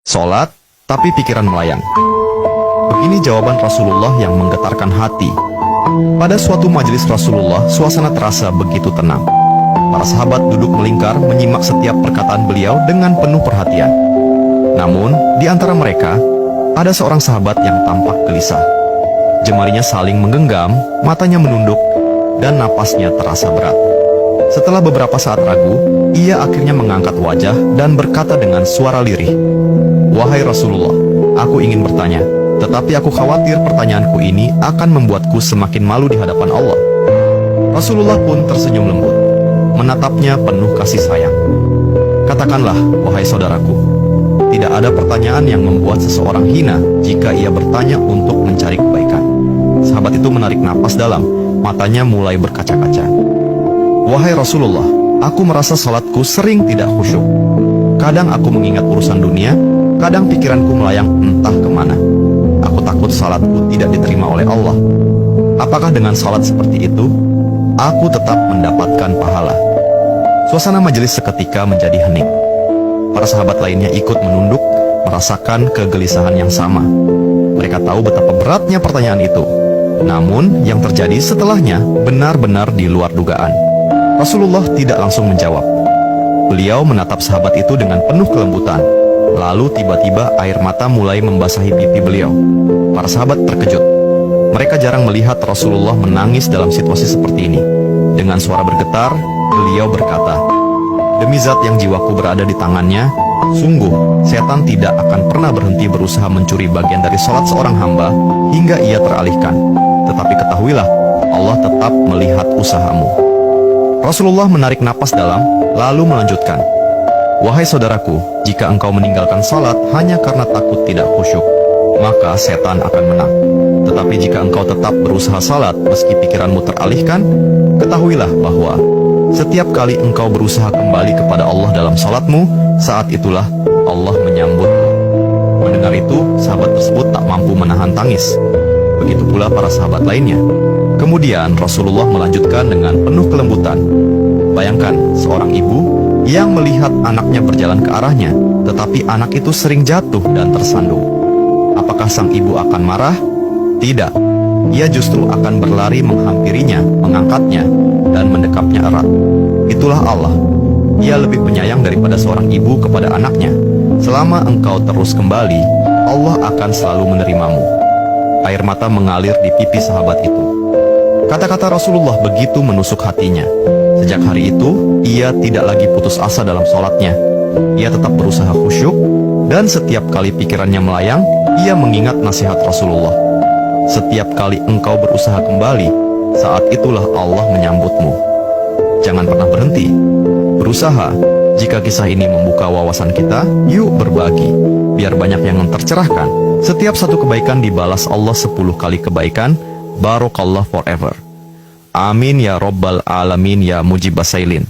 Sholat, tapi pikiran melayang. Begini jawaban Rasulullah yang menggetarkan hati. Pada suatu majelis Rasulullah, suasana terasa begitu tenang. Para sahabat duduk melingkar menyimak setiap perkataan beliau dengan penuh perhatian. Namun, di antara mereka, ada seorang sahabat yang tampak gelisah. Jemarinya saling menggenggam, matanya menunduk, dan napasnya terasa berat. Setelah beberapa saat ragu, ia akhirnya mengangkat wajah dan berkata dengan suara lirih, "Wahai Rasulullah, aku ingin bertanya, tetapi aku khawatir pertanyaanku ini akan membuatku semakin malu di hadapan Allah." Rasulullah pun tersenyum lembut, menatapnya penuh kasih sayang. "Katakanlah, wahai saudaraku, tidak ada pertanyaan yang membuat seseorang hina jika ia bertanya untuk mencari kebaikan." Sahabat itu menarik napas dalam, matanya mulai berkaca-kaca. "Wahai Rasulullah, aku merasa salatku sering tidak khusyuk. Kadang aku mengingat urusan dunia, kadang pikiranku melayang entah kemana. Aku takut salatku tidak diterima oleh Allah. Apakah dengan salat seperti itu, aku tetap mendapatkan pahala?" Suasana majelis seketika menjadi hening. Para sahabat lainnya ikut menunduk, merasakan kegelisahan yang sama. Mereka tahu betapa beratnya pertanyaan itu. Namun, yang terjadi setelahnya benar-benar di luar dugaan. Rasulullah tidak langsung menjawab. Beliau menatap sahabat itu dengan penuh kelembutan. Lalu tiba-tiba air mata mulai membasahi pipi beliau. Para sahabat terkejut. Mereka jarang melihat Rasulullah menangis dalam situasi seperti ini. Dengan suara bergetar, beliau berkata, "Demi zat yang jiwaku berada di tangannya, sungguh setan tidak akan pernah berhenti berusaha mencuri bagian dari sholat seorang hamba hingga ia teralihkan. Tetapi ketahuilah, Allah tetap melihat usahamu." Rasulullah menarik napas dalam, lalu melanjutkan, "Wahai saudaraku, jika engkau meninggalkan salat hanya karena takut tidak khusyuk, maka setan akan menang. Tetapi jika engkau tetap berusaha salat meski pikiranmu teralihkan, ketahuilah bahwa setiap kali engkau berusaha kembali kepada Allah dalam salatmu, saat itulah Allah menyambutmu." Mendengar itu, sahabat tersebut tak mampu menahan tangis. Begitu pula para sahabat lainnya. Kemudian Rasulullah melanjutkan dengan penuh kelembutan, "Bayangkan seorang ibu yang melihat anaknya berjalan ke arahnya, tetapi anak itu sering jatuh dan tersandung. Apakah sang ibu akan marah? Tidak. Ia justru akan berlari menghampirinya, mengangkatnya, dan mendekapnya erat. Itulah Allah. Ia lebih penyayang daripada seorang ibu kepada anaknya. Selama engkau terus kembali, Allah akan selalu menerimamu." Air mata mengalir di pipi sahabat itu. Kata-kata Rasulullah begitu menusuk hatinya. Sejak hari itu, ia tidak lagi putus asa dalam sholatnya. Ia tetap berusaha khusyuk, dan setiap kali pikirannya melayang, ia mengingat nasihat Rasulullah. "Setiap kali engkau berusaha kembali, saat itulah Allah menyambutmu." Jangan pernah berhenti. Berusaha. Jika kisah ini membuka wawasan kita, yuk berbagi. Biar banyak yang tercerahkan. Setiap satu kebaikan dibalas Allah 10 kali kebaikan. Barokallah forever. Amin ya Rabbal Alamin ya Mujibas Sailin.